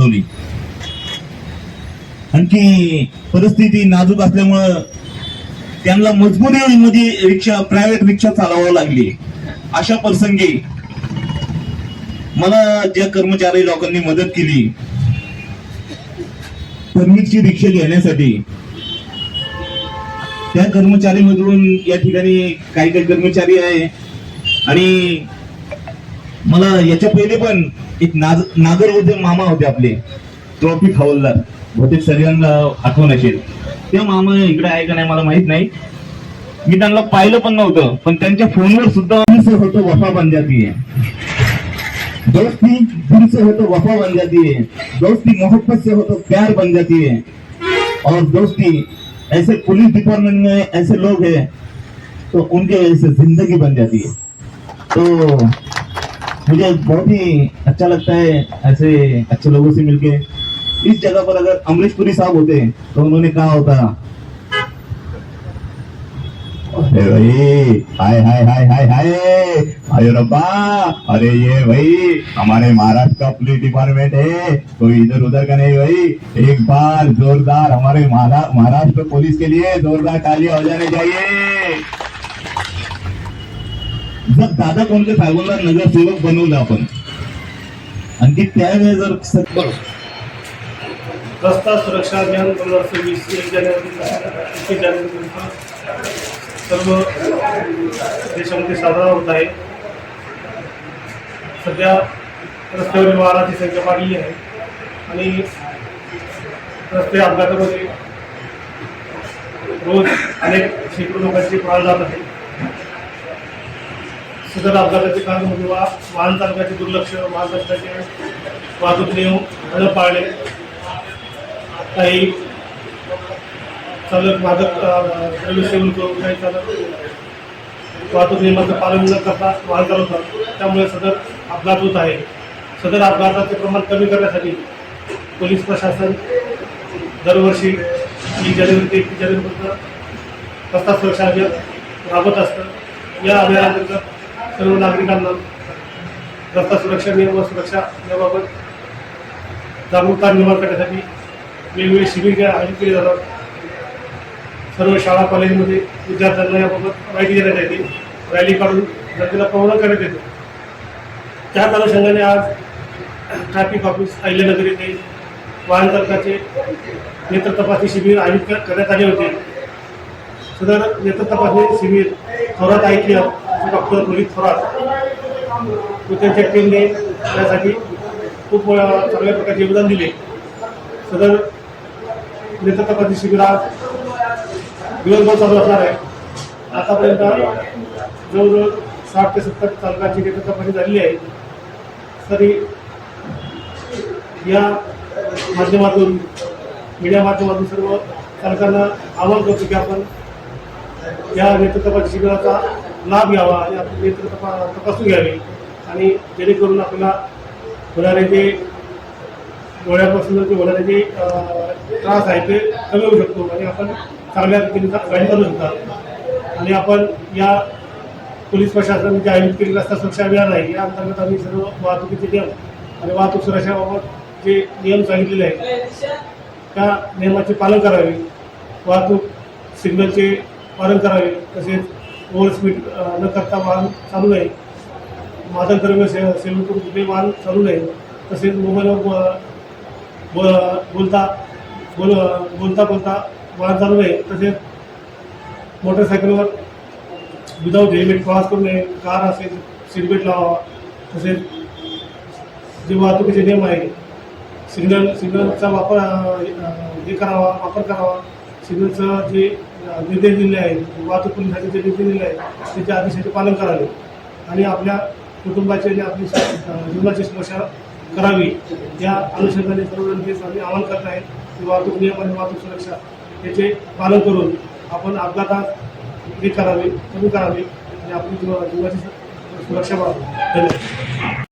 वाचवली. आणखी परिस्थिती नाजूक असल्यामुळं त्यांना मजबुरीमध्ये रिक्षा, प्रायव्हेट रिक्षा चालवावं लागली. अशा प्रसंगी मला ज्या कर्मचारी लोकांनी मदत केली परमिटची रिक्षा घेण्यासाठी, त्या कर्मचारी मधून या ठिकाणी काही काही कर्मचारी आहे. आणि मला याच्या पहिले पण एक नागरहोते मामा होते आपले, ट्रॉफिक हवालदार, बहुतेक सगळ्यांना आठवण असेल. त्या मामा इकडे आहे का नाही मला माहित नाही, मी त्यांना पाहिलं पण नव्हतं, पण त्यांच्या फोनवर सुद्धा होतं वफा बन जाती है, दोस्ती दिल से हो तो वफा बन जाती है, दोस्ती मोहब्बत से हो तो प्यार बन जाती है, और दोस्ती ऐसे पुलिस डिपार्टमेंट में ऐसे लोग हैं तो उनके वजह से जिंदगी बन जाती है. तो मुझे बहुत ही अच्छा लगता है ऐसे अच्छे लोगों से मिलके. इस जगह पर अगर अमरीश पुरी साहब होते तो उन्होंने कहा होता, अरे भाई हाय हाय हाय हाय हाय अरे रब्बा, अरे ये भाई हमारे महाराष्ट्र का पुलिस डिपार्टमेंट है, कोई इधर उधर का नहीं भाई. एक बार जोरदार हमारे महाराष्ट्र पुलिस के लिए जोरदार तालियां हो जाने चाहिए. जर दादा कोणते साहेबांना नगरसेवक बनवलं आपण, आणखी त्यावेळेस जर रस्ता सुरक्षा अभियान 2026 1 जानेवारी सर्व देशामध्ये साजरा होत आहे. सध्या रस्त्यावरील वाहनाची संख्या वाढली आहे आणि रस्ते अपघातामध्ये रोज अनेक शेकडो लोकांचे प्राण जात आहे. सदर अपघाताचे कारण म्हणजे वाहन चालकाचे दुर्लक्ष, वाहन चालकाचे वाहतूक नियम न पाळणे, काही चालक मादक द्रव्य सेवन करून काही चालक वाहतूक नियमांचं पालन न करता वाहन चालवतात, त्यामुळे सदर अपघात होत आहे. सदर अपघाताचे प्रमाण कमी करण्यासाठी पोलीस प्रशासन दरवर्षी 1 जानेवारी ते 31 जानेवारीपर्यंत रस्ता सुरक्षा अभियान राबवत असतं. या अभियानांतर्गत सर्व नागरिकांना रस्ता सुरक्षा नियम व सुरक्षा याबाबत जागरूकता निर्माण करण्यासाठी वेगवेगळे शिबिर आयोजित केले जातात. सर्व शाळा कॉलेजमध्ये विद्यार्थ्यांना याबाबत माहिती देण्यात येते, रॅली काढून जनतेला प्रबोधन करण्यात येते. त्याच अनुषंगाने आज ट्रॅफिक ऑफिस अहिल्यानगर येथे वाहन चालकाचे नेत्र तपासणी शिबिर आयोजित करण्यात आले होते. सदर नेत्र तपासणी शिबिर थोरात ऐकले डॉक्टर रोहित थोरात व त्यांच्या टीमने यासाठी खूप चांगल्या प्रकारचे योगदान दिले. सदर नेत्र तपासणी शिबिर आज दिवसभर चालू असणार आहे. आतापर्यंत जवळजवळ 60 ते 70 चालकांची नेत्र तपासणी झालेली आहे. तरी या माध्यमातून, मीडिया माध्यमातून सर्व चालकांना आवाहन करतो की आपण या नेत्र तपासणी शिबिराचा लाभ घ्यावा आणि आपली नेत्र तपासून घ्यावी, आणि जेणेकरून आपल्याला होणारे जे डोळ्यापासून जे होणारे जे त्रास आहे ते कमी होऊ शकतो आणि आपण चांगल्या रीतीने गाडी चालू शकतात. आणि आपण या पोलीस प्रशासनाने जे आयोजित केलेलं रस्ता सुरक्षा अभियान आहे, या अंतर्गत आम्ही सर्व वाहतुकीचे नियम आणि वाहतूक सुरक्षाबाबत जे नियम सांगितलेले आहेत त्या नियमाचे पालन करावे, वाहतूक सिग्नलचे पालन करावे, तसेच ओव्हर स्पीड न करता वाहन चालू नये, मादक द्रव्य सेवन करून कुठे वाहन चालू नये, तसेच मोबाईलवर बोलता वाहन चालू नये, तसेच मोटरसायकलवर विदाऊट हेल्मेट प्रवास करू नये, कार असेल सीटबेल्ट लावावा, तसेच जे वाहतुकीचे नियम आहे सिग्नलचा वापर वापर करावा, सिग्नलचं जे निर्देश दिले आहेत, वाहतूक पोलिसांचे जे निर्देश दिले आहेत त्याच्या आदेशाचे पालन करावे आणि आपल्या कुटुंबाची आणि आपली जीवनाची सुरक्षा करावी. या अनुषंगाने सर्व जनतेस आम्ही आवाहन करत आहे की वाहतूक नियम आणि वाहतूक सुरक्षा याचे पालन करून आपण अपघातात कमी करावे आणि आपली जीवाची सुरक्षा करावी. धन्यवाद.